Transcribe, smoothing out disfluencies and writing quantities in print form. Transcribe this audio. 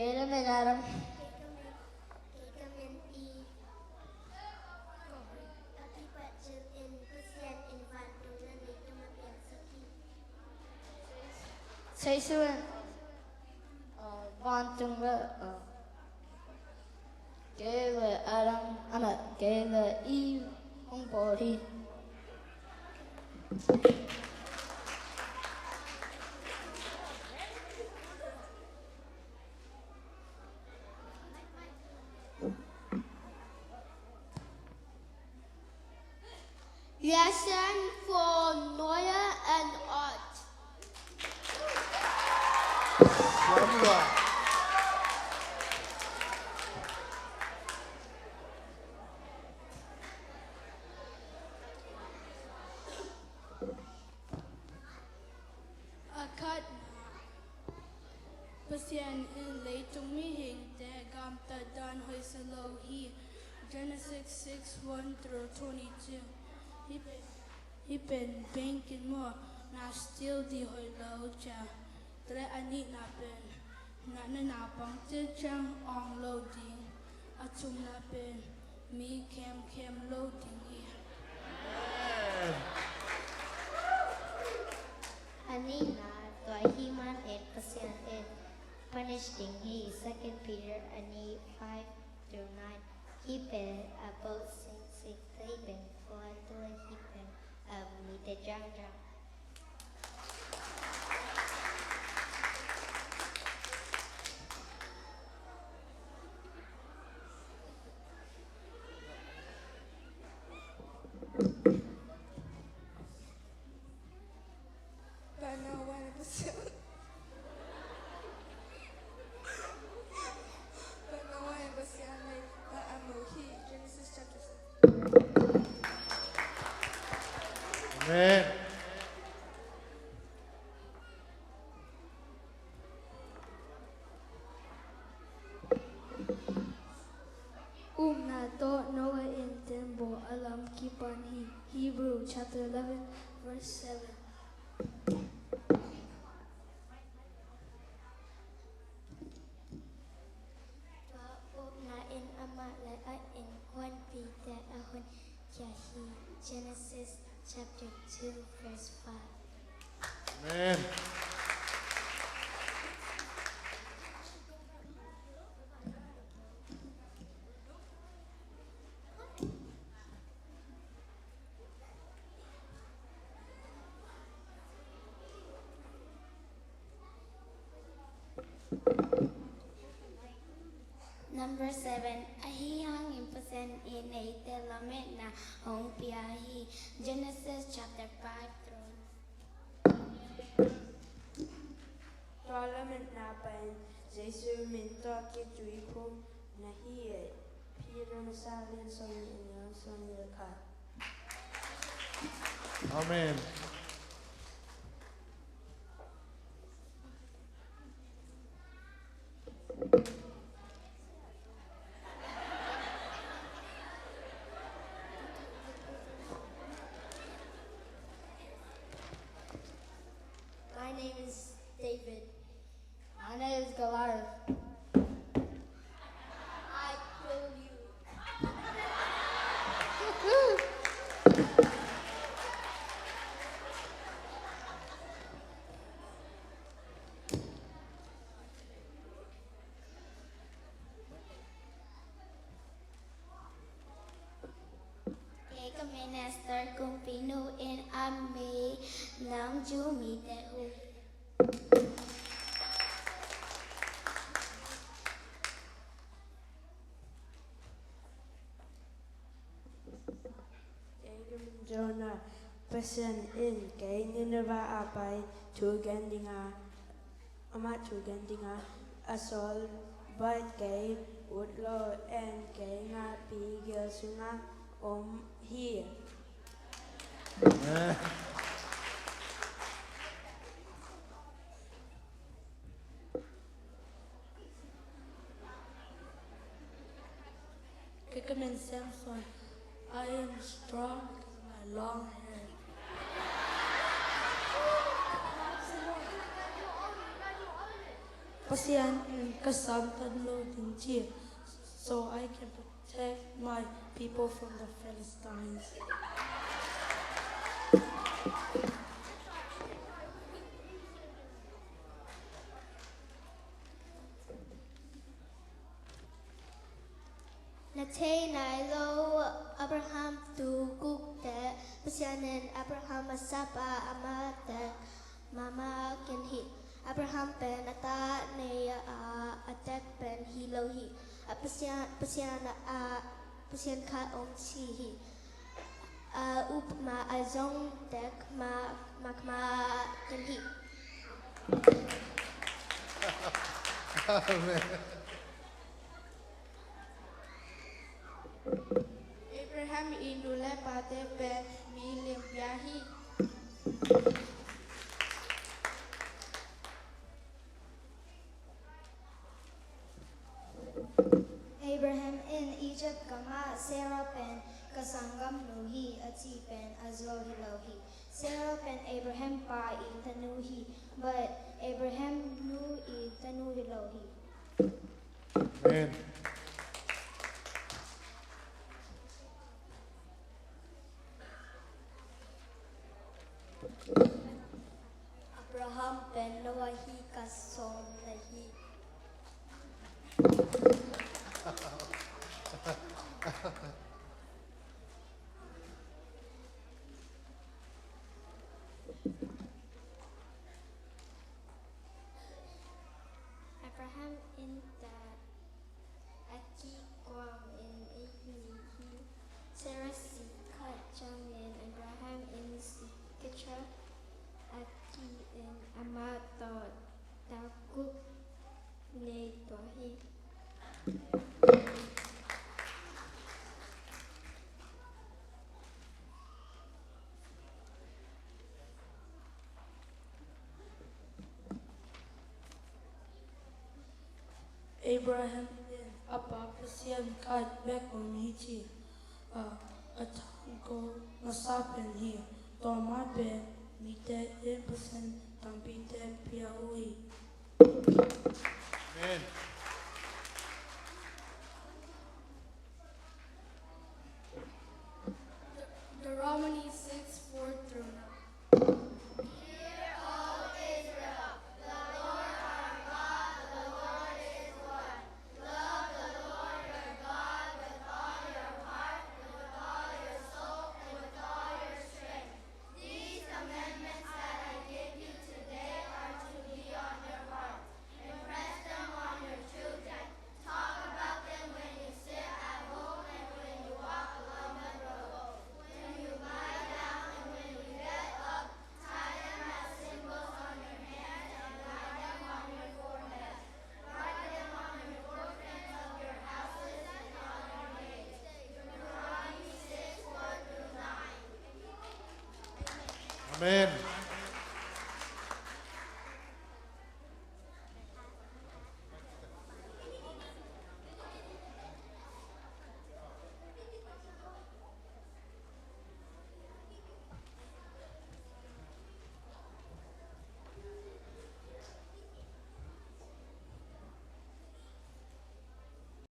Kailan may larang? Sa isuan, bantung ba, kailan arang, kailan ang pori. Lesson for Noya and Art. Semua. Akat pasyan in late tumihing te gam ta dan hoy sa low he Genesis 6:1 through 22. He been banking mo na still di hoy low cha. Tre ani na pen na pang te chang ong loading atum na pen mi kem loading he. Anina, Himan and Pasyan and punishing he 2 Peter ani 5-9. Hipen about sing Hipen for to Hipen mite jang. Genesis chapter 6. Amen. Na to Noah in tembo alam kipan he Hebrew chapter 11 verse 7. Na in ama la in 1 Peter ahon Yahi Genesis chapter 2 verse 5. Amen. Number 7, ahihang imposen in a telamet na hong piahi. Genesis chapter 5 through. Tournament na pen Jesu minto ki chui ko na hi Peter na salin so ni ka. Amen. My name is David. My name is Goliath. I kill you. Eka minister kung pinuin ami ng jumitehu. Jonah person in kay Nineveh apay tugendinga amat tugendinga asol but kay utlo and kay nga pigil sunga here. Amen. Kikamin Samson, I am strong with my long hair. Pasian and kasam tadlo dinchi, so I can protect my people from the Philistines. Natay nailo Abraham tu kukte pasyanan Abraham masapa amate mama kinhi Abraham pen ata ne atek pen hilohi pasyan ka omchihi upma azong tek makma kinhi. Amen. Abraham indule pate pen milim biahi. Abraham in Egypt kama Sarah pen kasangam nuhi ati pen azlohi lohi. Sarah pen Abraham pa itanuhi, but Abraham nu itanuhi lohi. Amen. Abraham pen Noahi kasom lahi. Abraham in the Aki Guam in Ihinihi, Sarah si Kachang in Abraham in Sikitra, Aki in Amato Takuk ne Tohi. Abraham in apa pasian kad bekon hichi atango masapen hi to mabe mite ibusen tampite piaui. Amen. Deuteronomy 6:4-9. Amen.